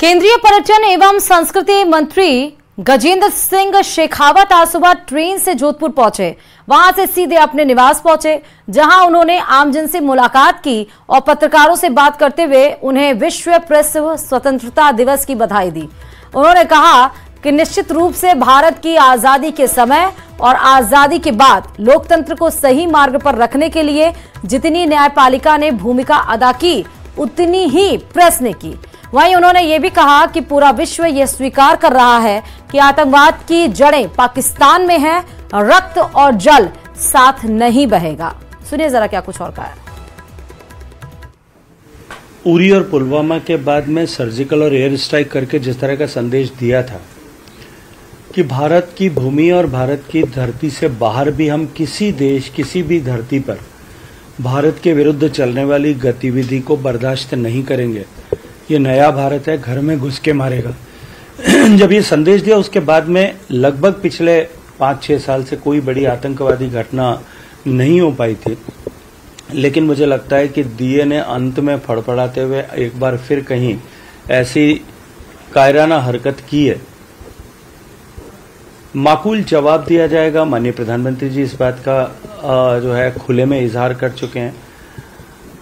केंद्रीय पर्यटन एवं संस्कृति मंत्री गजेंद्र सिंह शेखावत आज सुबह ट्रेन से जोधपुर पहुंचे। वहां से सीधे अपने निवास पहुंचे, जहां उन्होंने आमजन से मुलाकात की और पत्रकारों से बात करते हुए उन्हें विश्व प्रेस स्वतंत्रता दिवस की बधाई दी। उन्होंने कहा कि निश्चित रूप से भारत की आजादी के समय और आजादी के बाद लोकतंत्र को सही मार्ग पर रखने के लिए जितनी न्यायपालिका ने भूमिका अदा की, उतनी ही प्रेस ने की। वहीं उन्होंने ये भी कहा कि पूरा विश्व ये स्वीकार कर रहा है कि आतंकवाद की जड़ें पाकिस्तान में हैं, रक्त और जल साथ नहीं बहेगा। सुनिए जरा क्या कुछ और कहा है। उरी और पुलवामा के बाद में सर्जिकल और एयर स्ट्राइक करके जिस तरह का संदेश दिया था कि भारत की भूमि और भारत की धरती से बाहर भी हम किसी देश, किसी भी धरती पर भारत के विरुद्ध चलने वाली गतिविधि को बर्दाश्त नहीं करेंगे। ये नया भारत है, घर में घुस के मारेगा। जब ये संदेश दिया उसके बाद में लगभग पिछले 5-6 साल से कोई बड़ी आतंकवादी घटना नहीं हो पाई थी, लेकिन मुझे लगता है कि दिए ने अंत में फड़फड़ाते हुए एक बार फिर कहीं ऐसी कायराना हरकत की है। माकूल जवाब दिया जाएगा। माननीय प्रधानमंत्री जी इस बात का जो है खुले में इजहार कर चुके हैं।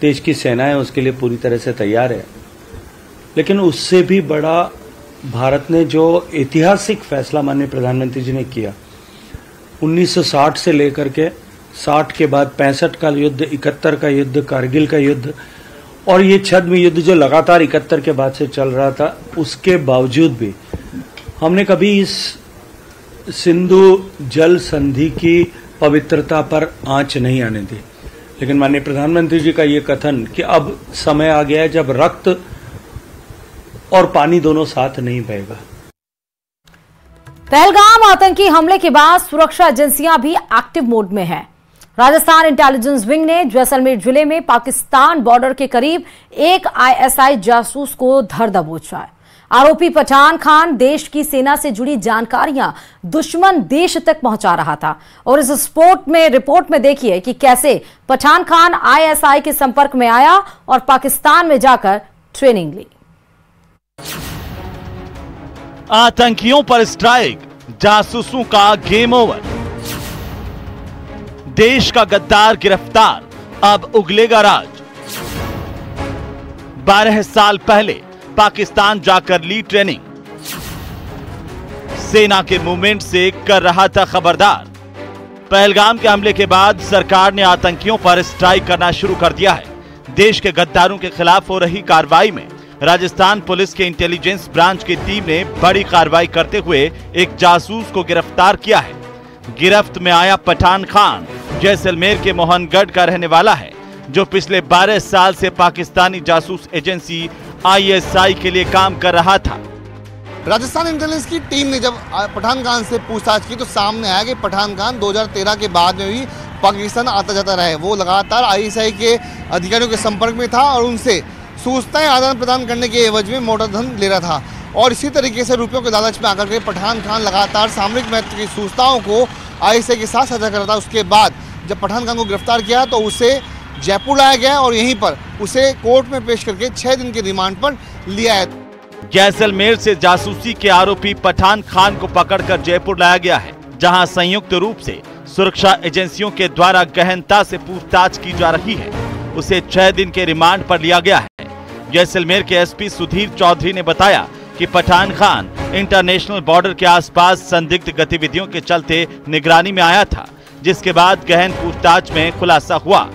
देश की सेनाएं उसके लिए पूरी तरह से तैयार है, लेकिन उससे भी बड़ा भारत ने जो ऐतिहासिक फैसला माननीय प्रधानमंत्री जी ने किया 1960 से लेकर के 60 के बाद 65 का युद्ध, 71 का युद्ध, कारगिल का युद्ध और ये छद्म युद्ध जो लगातार 71 के बाद से चल रहा था, उसके बावजूद भी हमने कभी इस सिंधु जल संधि की पवित्रता पर आंच नहीं आने दी। लेकिन माननीय प्रधानमंत्री जी का ये कथन कि अब समय आ गया है जब रक्त और पानी दोनों साथ नहीं बहेगा। पहलगाम आतंकी हमले के बाद सुरक्षा एजेंसियां भी एक्टिव मोड में हैं। राजस्थान इंटेलिजेंस विंग ने जैसलमेर जिले में पाकिस्तान बॉर्डर के करीब एक आईएसआई जासूस को धर दबोचा है। आरोपी पठान खान देश की सेना से जुड़ी जानकारियां दुश्मन देश तक पहुंचा रहा था और इस रिपोर्ट में देखिए कि कैसे पठान खान आईएसआई के संपर्क में आया और पाकिस्तान में जाकर ट्रेनिंग ली। आतंकियों पर स्ट्राइक, जासूसों का गेम ओवर। देश का गद्दार गिरफ्तार, अब उगलेगा राज। 12 साल पहले पाकिस्तान जाकर ली ट्रेनिंग, सेना के मूवमेंट से कर रहा था खबरदार। पहलगाम के हमले के बाद सरकार ने आतंकियों पर स्ट्राइक करना शुरू कर दिया है। देश के गद्दारों के खिलाफ हो रही कार्रवाई में राजस्थान पुलिस के इंटेलिजेंस ब्रांच की टीम ने बड़ी कार्रवाई करते हुए एक जासूस को गिरफ्तार किया है। गिरफ्त में आया पठान खान जैसलमेर के मोहनगढ़ का रहने वाला है, जो पिछले 12 साल से पाकिस्तानी जासूस एजेंसी आईएसआई के लिए काम कर रहा था। राजस्थान इंटेलिजेंस की टीम ने जब पठान खान से पूछताछ की तो सामने आया कि पठान खान 2013 के बाद में भी पाकिस्तान आता जाता रहा है। वो लगातार आईएसआई के अधिकारियों के संपर्क में था और उनसे सूचनाएं आदान प्रदान करने के एवज में मोटा धन ले रहा था और इसी तरीके से रुपयों के लालच में आकर के पठान खान लगातार सामरिक महत्व की सूचनाओं को आईएसआई के साथ साझा कर रहा था। उसके बाद जब पठान खान को गिरफ्तार किया तो उसे जयपुर लाया गया और यहीं पर उसे कोर्ट में पेश करके 6 दिन के रिमांड पर लिया है। जैसलमेर से जासूसी के आरोपी पठान खान को पकड़कर जयपुर लाया गया है, जहां संयुक्त रूप से सुरक्षा एजेंसियों के द्वारा गहनता से पूछताछ की जा रही है। उसे 6 दिन के रिमांड पर लिया गया है। जैसलमेर के एसपी सुधीर चौधरी ने बताया कि पठान खान इंटरनेशनल बॉर्डर के आसपास संदिग्ध गतिविधियों के चलते निगरानी में आया था, जिसके बाद गहन पूछताछ में खुलासा हुआ।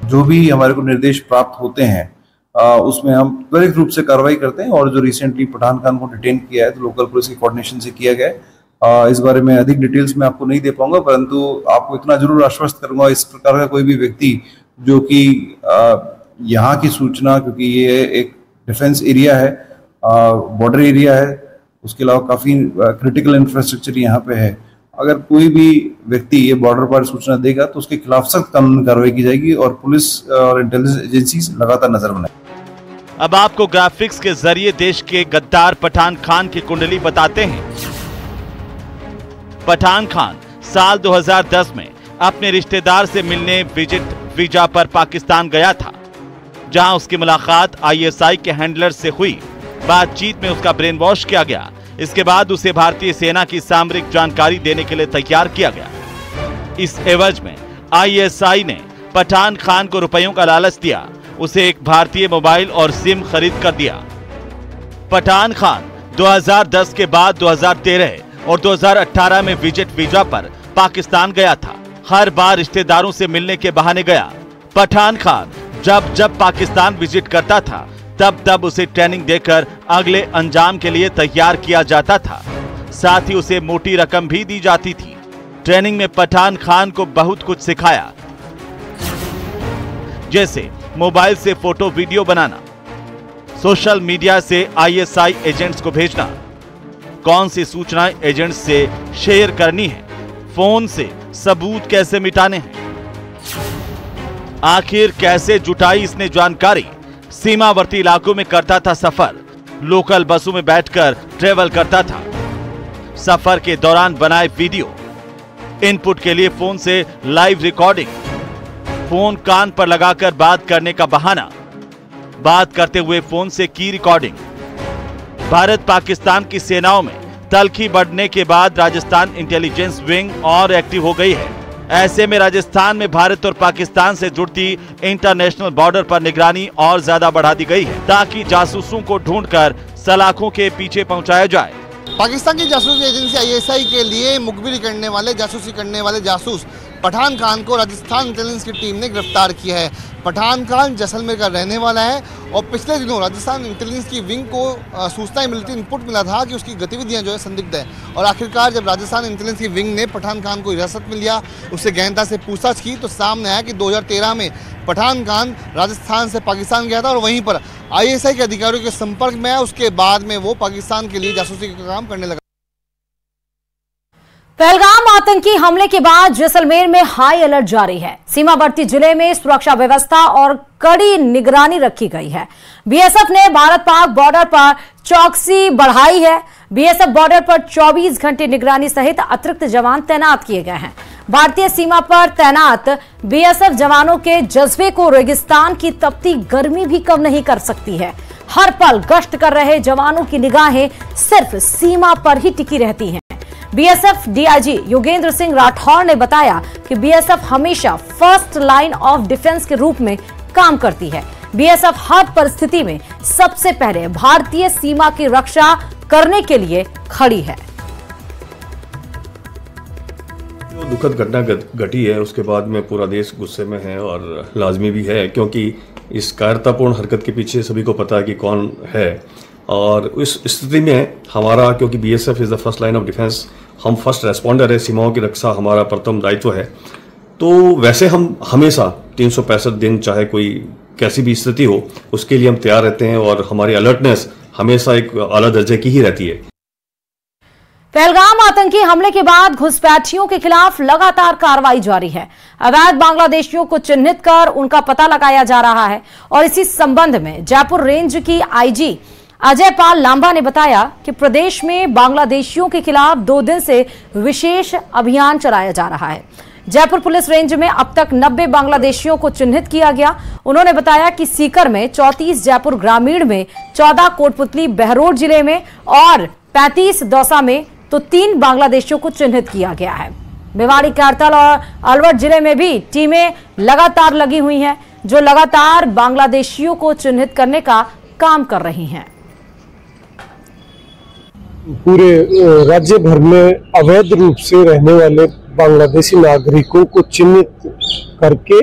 जो भी हमारे को निर्देश प्राप्त होते हैं उसमें हम त्वरित रूप से कार्रवाई करते हैं और जो रिसेंटली पठान खान को डिटेन किया है तो लोकल पुलिस के कोऑर्डिनेशन से किया गया है। इस बारे में अधिक डिटेल्स में आपको नहीं दे पाऊंगा, परंतु आपको इतना जरूर आश्वस्त करूंगा इस प्रकार का कोई भी व्यक्ति जो कि यहाँ की सूचना, क्योंकि ये एक डिफेंस एरिया है, बॉर्डर एरिया है, उसके अलावा काफी क्रिटिकल इंफ्रास्ट्रक्चर यहाँ पे है। अगर कोई भी व्यक्ति ये बॉर्डर पर सूचना देगा तो उसके खिलाफ सख्त कानूनी कार्रवाई की जाएगी और पुलिस और इंटेलिजेंस एजेंसीज लगातार नजर बनाए। अब आपको ग्राफिक्स के जरिए देश के गद्दार पठान खान की कुंडली बताते हैं। पठान खान साल 2010 में अपने रिश्तेदार से मिलने विजिट वीजा पर पाकिस्तान गया था, जहां उसकी मुलाकात आईएसआई के हैंडलर से हुई बातचीत में उसका ब्रेन वॉश किया गया। इसके बाद उसे भारतीय सेना की सामरिक जानकारी देने के लिए तैयार किया गया। इस एवज में आईएसआई ने पठान खान को रुपयों का लालच दिया, उसे एक भारतीय मोबाइल और सिम खरीद कर दिया। पठान खान 2010 के बाद 2013 और 2018 में विजिट वीजा पर पाकिस्तान गया था। हर बार रिश्तेदारों से मिलने के बहाने गया। पठान खान जब जब पाकिस्तान विजिट करता था तब तब उसे ट्रेनिंग देकर अगले अंजाम के लिए तैयार किया जाता था। साथ ही उसे मोटी रकम भी दी जाती थी। ट्रेनिंग में पठान खान को बहुत कुछ सिखाया, जैसे मोबाइल से फोटो वीडियो बनाना, सोशल मीडिया से आईएसआई एजेंट्स को भेजना, कौन सी सूचनाएं एजेंट्स से शेयर करनी है, फोन से सबूत कैसे मिटाने हैं। आखिर कैसे जुटाई इसने जानकारी। सीमावर्ती इलाकों में करता था सफर, लोकल बसों में बैठकर ट्रेवल करता था। सफर के दौरान बनाए वीडियो, इनपुट के लिए फोन से लाइव रिकॉर्डिंग, फोन कान पर लगाकर बात करने का बहाना, बात करते हुए फोन से की रिकॉर्डिंग। भारत पाकिस्तान की सेनाओं में तल्खी बढ़ने के बाद राजस्थान इंटेलिजेंस विंग और एक्टिव हो गई है। ऐसे में राजस्थान में भारत और पाकिस्तान से जुड़ती इंटरनेशनल बॉर्डर पर निगरानी और ज्यादा बढ़ा दी गई है, ताकि जासूसों को ढूंढकर सलाखों के पीछे पहुंचाया जाए। पाकिस्तान की जासूसी एजेंसी आईएसआई के लिए मुखबिरी करने वाले, जासूसी करने वाले जासूस पठान खान को राजस्थान इंटेलिजेंस की टीम ने गिरफ्तार किया है। पठान खान जैसलमेर का रहने वाला है और पिछले दिनों राजस्थान इंटेलिजेंस की विंग को सूचनाएं मिलती, इनपुट मिला था कि उसकी गतिविधियां जो है संदिग्ध है। और आखिरकार जब राजस्थान इंटेलिजेंस की विंग ने पठान खान को हिरासत में लिया, उससे गहनता से पूछताछ की, तो सामने आया कि 2013 में पठान खान राजस्थान से पाकिस्तान गया था और वहीं पर आईएसआई के अधिकारियों के संपर्क में आया। उसके बाद में वो पाकिस्तान के लिए जासूसी का काम करने लगा। पहलगाम आतंकी हमले के बाद जैसलमेर में हाई अलर्ट जारी है। सीमावर्ती जिले में सुरक्षा व्यवस्था और कड़ी निगरानी रखी गई है। बीएसएफ ने भारत पाक बॉर्डर पर चौकसी बढ़ाई है। बीएसएफ बॉर्डर पर 24 घंटे निगरानी सहित अतिरिक्त जवान तैनात किए गए हैं। भारतीय सीमा पर तैनात बीएसएफ जवानों के जज्बे को रेगिस्तान की तपती गर्मी भी कम नहीं कर सकती है। हर पल गश्त कर रहे जवानों की निगाहें सिर्फ सीमा पर ही टिकी रहती हैं। बीएसएफ डीआईजी योगेंद्र सिंह राठौर ने बताया कि बीएसएफ हमेशा फर्स्ट लाइन ऑफ डिफेंस के रूप में काम करती है। बीएसएफ हर परिस्थिति में सबसे पहले भारतीय सीमा की रक्षा करने के लिए खड़ी है। जो दुखद घटना घटी है उसके बाद में पूरा देश गुस्से में है और लाजमी भी है, क्योंकि इस कायरतापूर्ण हरकत के पीछे सभी को पता है कि कौन है। और इस स्थिति में हमारा, क्योंकि BSF is the first line of defence, हम फर्स्ट रेस्पॉन्डर है, सीमाओं की रक्षा हमारा प्रथम दायित्व है। तो वैसे हम हमेशा 365 दिन चाहे कोई कैसी भी स्थिति हो उसके लिए हम तैयार रहते हैं और हमारी अलर्टनेस हमेशा एक आला दर्जे की ही रहती है। पहलगाम आतंकी हमले के बाद घुसपैठियों के खिलाफ लगातार कार्रवाई जारी है। अवैध बांग्लादेशियों को चिन्हित कर उनका पता लगाया जा रहा है और इसी संबंध में जयपुर रेंज की आईजी अजय पाल लांबा ने बताया कि प्रदेश में बांग्लादेशियों के खिलाफ 2 दिन से विशेष अभियान चलाया जा रहा है। जयपुर पुलिस रेंज में अब तक 90 बांग्लादेशियों को चिन्हित किया गया। उन्होंने बताया कि सीकर में 34, जयपुर ग्रामीण में 14, कोटपुतली बहरोड जिले में और 35 दौसा में तो 3 बांग्लादेशियों को चिन्हित किया गया है। मेवाड़ी, करतल और अलवर जिले में भी टीमें लगातार लगी हुई हैं, जो लगातार बांग्लादेशियों को चिन्हित करने का काम कर रही हैं। पूरे राज्य भर में अवैध रूप से रहने वाले बांग्लादेशी नागरिकों को चिन्हित करके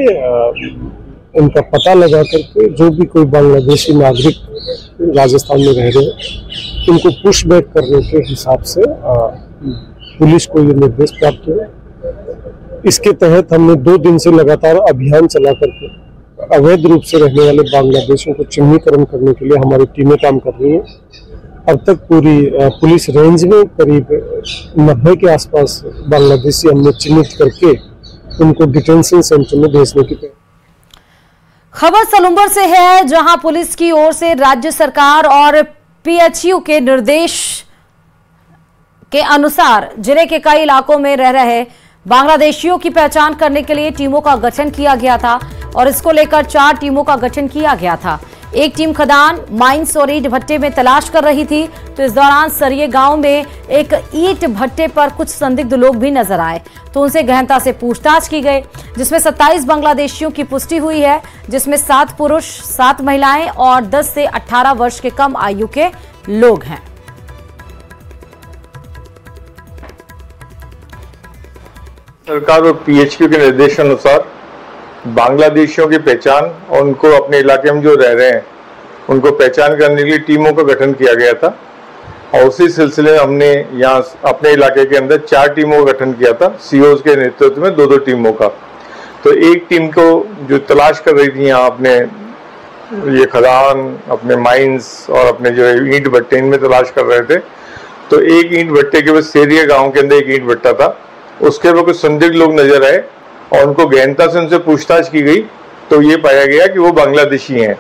उनका पता लगा करके जो भी कोई बांग्लादेशी नागरिक राजस्थान में रह रहे हैं उनको पुशबैक करने के हिसाब से पुलिस को ये निर्देश प्राप्त हुए। इसके तहत हमने 2 दिन से लगातार अभियान चला करके अवैध रूप से रहने वाले बांग्लादेशियों को चिन्हीकरण करने के लिए हमारी टीमें काम कर रही हैं। अब तक पूरी पुलिस रेंज में करीब 90 के आसपास बांग्लादेशी हमने चिन्हित करके उनको डिटेंशन सेंटर में भेजने की खबर सलूम्बर से है, जहां पुलिस की ओर से राज्य सरकार और पीएचयू के निर्देश के अनुसार जिले के कई इलाकों में रह रहे बांग्लादेशियों की पहचान करने के लिए टीमों का गठन किया गया था और इसको लेकर 4 टीमों का गठन किया गया था। एक टीम खदान, माइंस और ईंट भट्टे में तलाश कर रही थी, तो इस दौरान सरिये गांव में एक ईंट भट्टे पर कुछ संदिग्ध लोग भी नजर आए, तो उनसे गहनता से पूछताछ की गई, जिसमें 27 बांग्लादेशियों की पुष्टि हुई है, जिसमें 7 पुरुष, 7 महिलाएं और 10 से 18 वर्ष के कम आयु के लोग हैं। सरकार और पीएचक्यू के निर्देशानुसार बांग्लादेशियों की पहचान और उनको अपने इलाके में जो रह रहे हैं उनको पहचान करने के लिए टीमों का गठन किया गया था, और उसी सिलसिले में हमने यहाँ अपने इलाके के अंदर 4 टीमों का गठन किया था, सीओज के नेतृत्व में 2-2 टीमों का। तो एक टीम को जो तलाश कर रही थी यहाँ अपने ये खदान, अपने माइंस और अपने जो ईंट भट्टे इनमें तलाश कर रहे थे, तो एक ईंट भट्टे के बाद सेरिया गाँव के अंदर एक ईंट भट्टा था, उसके ऊपर कुछ संदिग्ध लोग नजर आए और उनको गहनता से उनसे पूछताछ की गई, तो ये पाया गया कि वो बांग्लादेशी हैं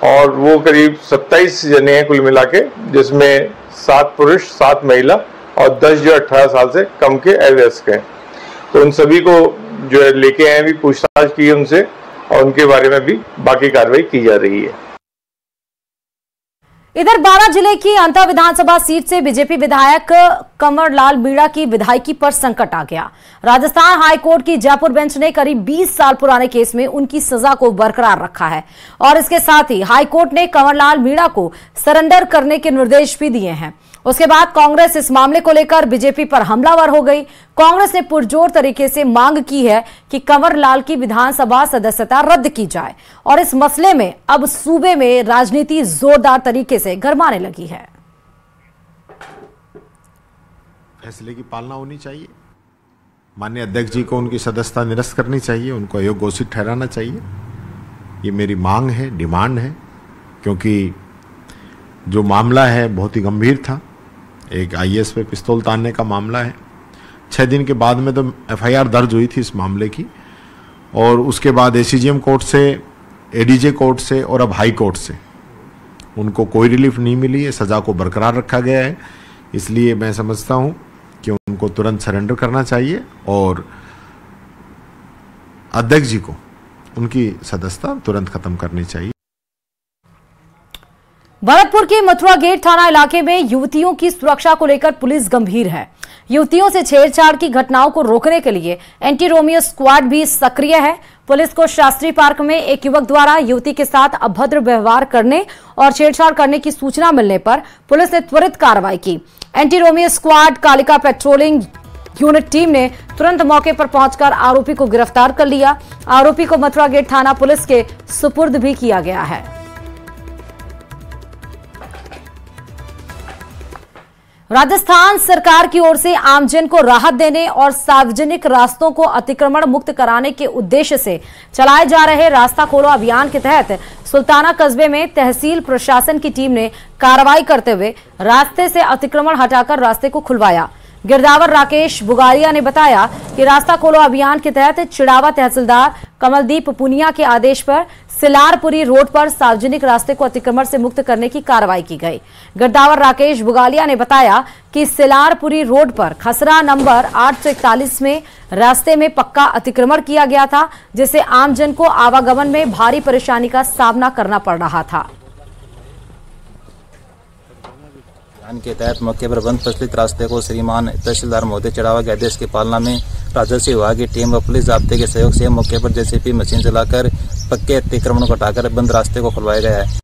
और वो करीब 27 जने हैं कुल मिला के, जिसमें 7 पुरुष, 7 महिला और 10 जो 18 साल से कम के अवयस्क हैं। तो उन सभी को जो है लेके आए, भी पूछताछ की उनसे और उनके बारे में भी बाकी कार्रवाई की जा रही है। इधर बारां जिले की अंता विधानसभा सीट से बीजेपी विधायक कंवर लाल मीणा की विधायकी पर संकट आ गया। राजस्थान हाईकोर्ट की जयपुर बेंच ने करीब 20 साल पुराने केस में उनकी सजा को बरकरार रखा है और इसके साथ ही हाईकोर्ट ने कंवर लाल मीणा को सरेंडर करने के निर्देश भी दिए हैं। उसके बाद कांग्रेस इस मामले को लेकर बीजेपी पर हमलावर हो गई। कांग्रेस ने पुरजोर तरीके से मांग की है कि कंवर लाल की विधानसभा सदस्यता रद्द की जाए और इस मसले में अब सूबे में राजनीति जोरदार तरीके से गरमाने लगी है। फैसले की पालना होनी चाहिए। माननीय अध्यक्ष जी को उनकी सदस्यता निरस्त करनी चाहिए, उनको अयोग्य घोषित ठहराना चाहिए। ये मेरी मांग है, डिमांड है, क्योंकि जो मामला है बहुत ही गंभीर था। एक आईएएस पे पिस्तौल तानने का मामला है। 6 दिन के बाद में तो एफआईआर दर्ज हुई थी इस मामले की, और उसके बाद एसीजीएम कोर्ट से, एडीजे कोर्ट से और अब हाई कोर्ट से उनको कोई रिलीफ नहीं मिली है। सजा को बरकरार रखा गया है। इसलिए मैं समझता हूं कि उनको तुरंत सरेंडर करना चाहिए और अध्यक्ष जी को उनकी सदस्यता तुरंत खत्म करनी चाहिए। भरतपुर के मथुरा गेट थाना इलाके में युवतियों की सुरक्षा को लेकर पुलिस गंभीर है। युवतियों से छेड़छाड़ की घटनाओं को रोकने के लिए एंटी रोमियो स्क्वाड भी सक्रिय है। पुलिस को शास्त्री पार्क में एक युवक द्वारा युवती के साथ अभद्र व्यवहार करने और छेड़छाड़ करने की सूचना मिलने पर पुलिस ने त्वरित कार्रवाई की। Anti Romeo squad Kalika patrolling unit team ने तुरंत मौके पर पहुंचकर आरोपी को गिरफ्तार कर लिया। आरोपी को मथुरा गेट थाना पुलिस के सुपुर्द भी किया गया है। राजस्थान सरकार की ओर से आमजन को राहत देने और सार्वजनिक रास्तों को अतिक्रमण मुक्त कराने के उद्देश्य से चलाए जा रहे रास्ता खोलो अभियान के तहत सुल्ताना कस्बे में तहसील प्रशासन की टीम ने कार्रवाई करते हुए रास्ते से अतिक्रमण हटाकर रास्ते को खुलवाया। गिरदावर राकेश बुगारिया ने बताया कि रास्ता खोलो अभियान के तहत चिड़ावा तहसीलदार कमलदीप पुनिया के आदेश पर सिलारपुरी रोड पर सार्वजनिक रास्ते को अतिक्रमण से मुक्त करने की कार्रवाई की गई। गिरदावर राकेश बुगालिया ने बताया कि सिलारपुरी रोड पर खसरा नंबर 841 में रास्ते में पक्का अतिक्रमण किया गया था, जिससे आमजन को आवागमन में भारी परेशानी का सामना करना पड़ रहा था। के तहत मौके पर बंद प्रचलित रास्ते को श्रीमान तहसीलदार महोदय चिड़ावा के आदेश की पालना में राजस्व विभाग की टीम व पुलिस जाब्ते के सहयोग से मौके पर जेसीबी मशीन चलाकर पक्के अतिक्रमण को हटाकर बंद रास्ते को खुलवाया गया है।